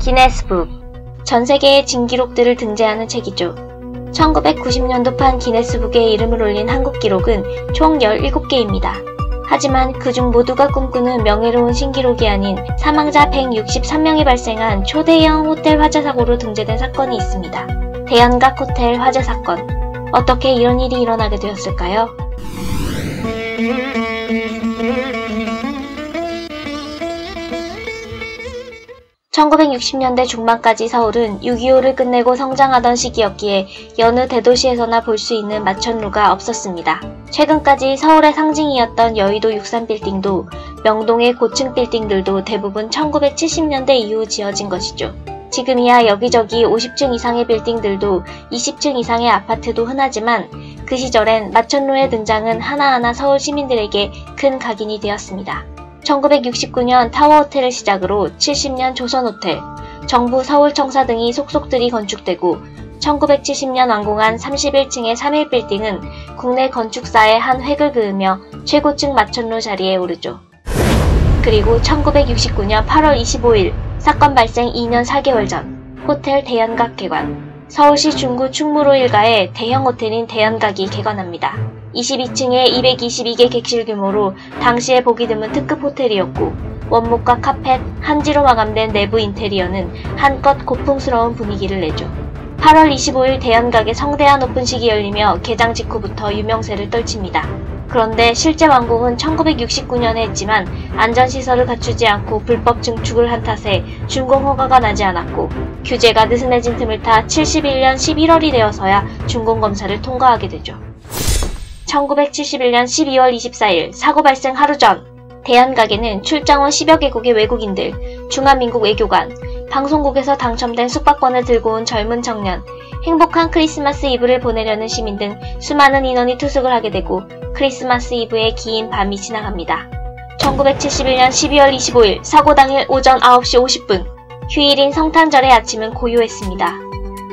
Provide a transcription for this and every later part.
기네스북, 전 세계의 진기록들을 등재하는 책이죠. 1990년도판 기네스북에 이름을 올린 한국 기록은 총 17개입니다. 하지만 그중 모두가 꿈꾸는 명예로운 신기록이 아닌 사망자 163명이 발생한 초대형 호텔 화재 사고로 등재된 사건이 있습니다. 대연각 호텔 화재 사건. 어떻게 이런 일이 일어나게 되었을까요? 1960년대 중반까지 서울은 6.25를 끝내고 성장하던 시기였기에 여느 대도시에서나 볼 수 있는 마천루가 없었습니다. 최근까지 서울의 상징이었던 여의도 63빌딩도 명동의 고층 빌딩들도 대부분 1970년대 이후 지어진 것이죠. 지금이야 여기저기 50층 이상의 빌딩들도 20층 이상의 아파트도 흔하지만 그 시절엔 마천루의 등장은 하나하나 서울 시민들에게 큰 각인이 되었습니다. 1969년 타워호텔을 시작으로 70년 조선호텔, 정부 서울청사 등이 속속들이 건축되고 1970년 완공한 31층의 3.1빌딩은 국내 건축사의 한 획을 그으며 최고층 마천루 자리에 오르죠. 그리고 1969년 8월 25일 사건 발생 2년 4개월 전 호텔 대연각 개관. 서울시 중구 충무로 일가에 대형 호텔인 대연각이 개관합니다. 22층에 222개 객실 규모로 당시에 보기 드문 특급 호텔이었고 원목과 카펫, 한지로 마감된 내부 인테리어는 한껏 고풍스러운 분위기를 내죠. 8월 25일 대연각의 성대한 오픈식이 열리며 개장 직후부터 유명세를 떨칩니다. 그런데 실제 완공은 1969년에 했지만 안전시설을 갖추지 않고 불법 증축을 한 탓에 준공 허가가 나지 않았고 규제가 느슨해진 틈을 타 71년 11월이 되어서야 준공검사를 통과하게 되죠. 1971년 12월 24일 사고 발생 하루 전 대연각에는 출장 온 10여 개국의 외국인들, 중화민국 외교관, 방송국에서 당첨된 숙박권을 들고 온 젊은 청년, 행복한 크리스마스 이브를 보내려는 시민 등 수많은 인원이 투숙을 하게 되고 크리스마스 이브의 긴 밤이 지나갑니다. 1971년 12월 25일 사고 당일 오전 9시 50분 휴일인 성탄절의 아침은 고요했습니다.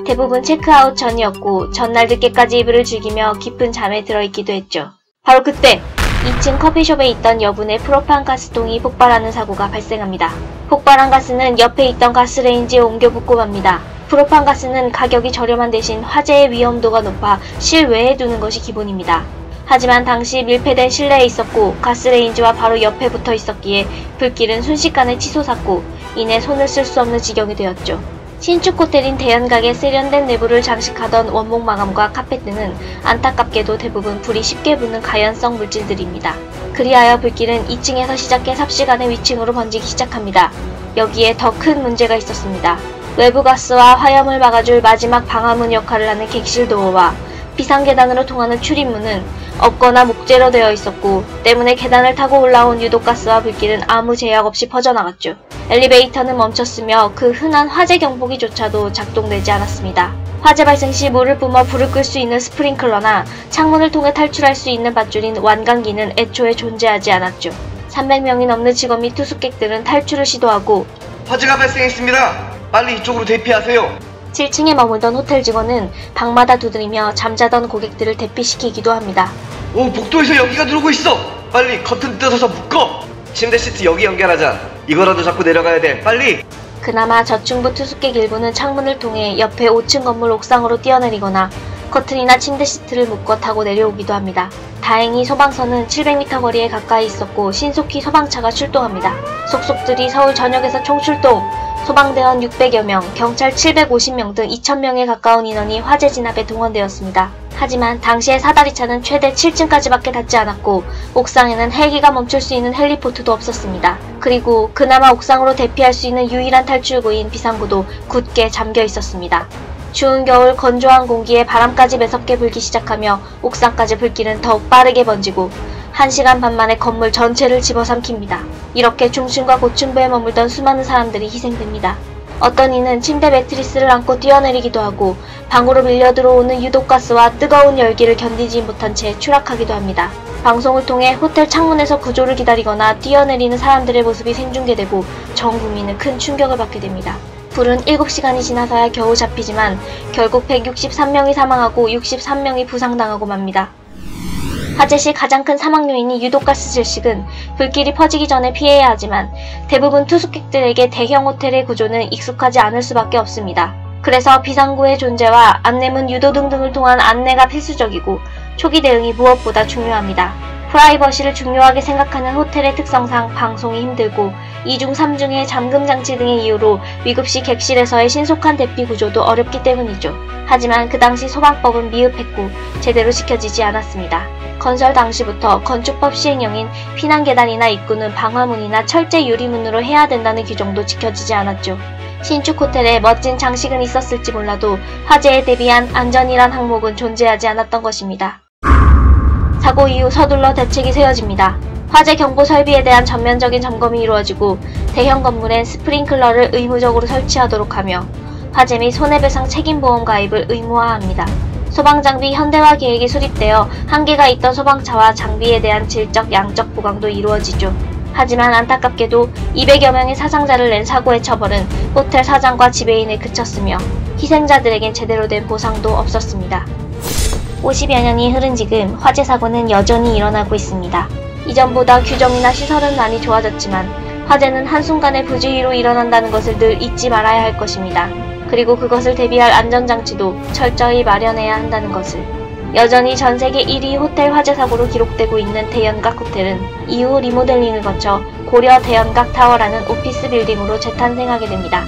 대부분 체크아웃 전이었고 전날 늦게까지 이브를 즐기며 깊은 잠에 들어있기도 했죠. 바로 그때 2층 커피숍에 있던 여분의 프로판 가스통이 폭발하는 사고가 발생합니다. 폭발한 가스는 옆에 있던 가스레인지에 옮겨 붓고 맙니다. 프로판 가스는 가격이 저렴한 대신 화재의 위험도가 높아 실외에 두는 것이 기본입니다. 하지만 당시 밀폐된 실내에 있었고 가스레인지와 바로 옆에 붙어 있었기에 불길은 순식간에 치솟았고 이내 손을 쓸 수 없는 지경이 되었죠. 신축 호텔인 대연각의 세련된 내부를 장식하던 원목 마감과 카펫 등은 안타깝게도 대부분 불이 쉽게 붙는 가연성 물질들입니다. 그리하여 불길은 2층에서 시작해 삽시간에 위층으로 번지기 시작합니다. 여기에 더 큰 문제가 있었습니다. 외부 가스와 화염을 막아줄 마지막 방화문 역할을 하는 객실 도어와 비상계단으로 통하는 출입문은 없거나 목재로 되어 있었고 때문에 계단을 타고 올라온 유독가스와 불길은 아무 제약 없이 퍼져나갔죠. 엘리베이터는 멈췄으며 그 흔한 화재 경보기조차도 작동되지 않았습니다. 화재 발생 시 물을 뿜어 불을 끌 수 있는 스프링클러나 창문을 통해 탈출할 수 있는 밧줄인 완강기는 애초에 존재하지 않았죠. 300명이 넘는 직원 및 투숙객들은 탈출을 시도하고 화재가 발생했습니다. 빨리 이쪽으로 대피하세요. 7층에 머물던 호텔 직원은 방마다 두드리며 잠자던 고객들을 대피시키기도 합니다. 오, 복도에서 연기가 들어오고 있어. 빨리 커튼 뜯어서 묶어. 침대 시트 여기 연결하자. 이거라도 잡고 내려가야 돼. 빨리. 그나마 저층부 투숙객 일부는 창문을 통해 옆에 5층 건물 옥상으로 뛰어내리거나 커튼이나 침대 시트를 묶어 타고 내려오기도 합니다. 다행히 소방서는 700m 거리에 가까이 있었고 신속히 소방차가 출동합니다. 속속들이 서울 전역에서 총출동! 소방대원 600여 명, 경찰 750명 등 2000명에 가까운 인원이 화재 진압에 동원되었습니다. 하지만 당시의 사다리차는 최대 7층까지밖에 닿지 않았고 옥상에는 헬기가 멈출 수 있는 헬리포트도 없었습니다. 그리고 그나마 옥상으로 대피할 수 있는 유일한 탈출구인 비상구도 굳게 잠겨 있었습니다. 추운 겨울 건조한 공기에 바람까지 매섭게 불기 시작하며 옥상까지 불길은 더욱 빠르게 번지고 1시간 반 만에 건물 전체를 집어삼킵니다. 이렇게 중층과 고층부에 머물던 수많은 사람들이 희생됩니다. 어떤 이는 침대 매트리스를 안고 뛰어내리기도 하고 방으로 밀려 들어오는 유독가스와 뜨거운 열기를 견디지 못한 채 추락하기도 합니다. 방송을 통해 호텔 창문에서 구조를 기다리거나 뛰어내리는 사람들의 모습이 생중계되고 전 국민은 큰 충격을 받게 됩니다. 불은 7시간이 지나서야 겨우 잡히지만 결국 163명이 사망하고 63명이 부상당하고 맙니다. 화재 시 가장 큰 사망 요인이 유독가스 질식은 불길이 퍼지기 전에 피해야 하지만 대부분 투숙객들에게 대형 호텔의 구조는 익숙하지 않을 수밖에 없습니다. 그래서 비상구의 존재와 안내문 유도등 등을 통한 안내가 필수적이고 초기 대응이 무엇보다 중요합니다. 프라이버시를 중요하게 생각하는 호텔의 특성상 방송이 힘들고 2중 3중의 잠금 장치 등의 이유로 위급시 객실에서의 신속한 대피 구조도 어렵기 때문이죠. 하지만 그 당시 소방법은 미흡했고 제대로 지켜지지 않았습니다. 건설 당시부터 건축법 시행령인 피난계단이나 입구는 방화문이나 철제 유리문으로 해야 된다는 규정도 지켜지지 않았죠. 신축 호텔에 멋진 장식은 있었을지 몰라도 화재에 대비한 안전이란 항목은 존재하지 않았던 것입니다. 사고 이후 서둘러 대책이 세워집니다. 화재 경보 설비에 대한 전면적인 점검이 이루어지고 대형 건물엔 스프링클러를 의무적으로 설치하도록 하며 화재 및 손해배상 책임보험 가입을 의무화합니다. 소방장비 현대화 계획이 수립되어 한계가 있던 소방차와 장비에 대한 질적, 양적 보강도 이루어지죠. 하지만 안타깝게도 200여 명의 사상자를 낸 사고의 처벌은 호텔 사장과 지배인에 그쳤으며 희생자들에겐 제대로 된 보상도 없었습니다. 50여 년이 흐른 지금 화재 사고는 여전히 일어나고 있습니다. 이전보다 규정이나 시설은 많이 좋아졌지만 화재는 한순간의 부주의로 일어난다는 것을 늘 잊지 말아야 할 것입니다. 그리고 그것을 대비할 안전장치도 철저히 마련해야 한다는 것을. 여전히 전세계 1위 호텔 화재 사고로 기록되고 있는 대연각 호텔은 이후 리모델링을 거쳐 고려 대연각 타워라는 오피스 빌딩으로 재탄생하게 됩니다.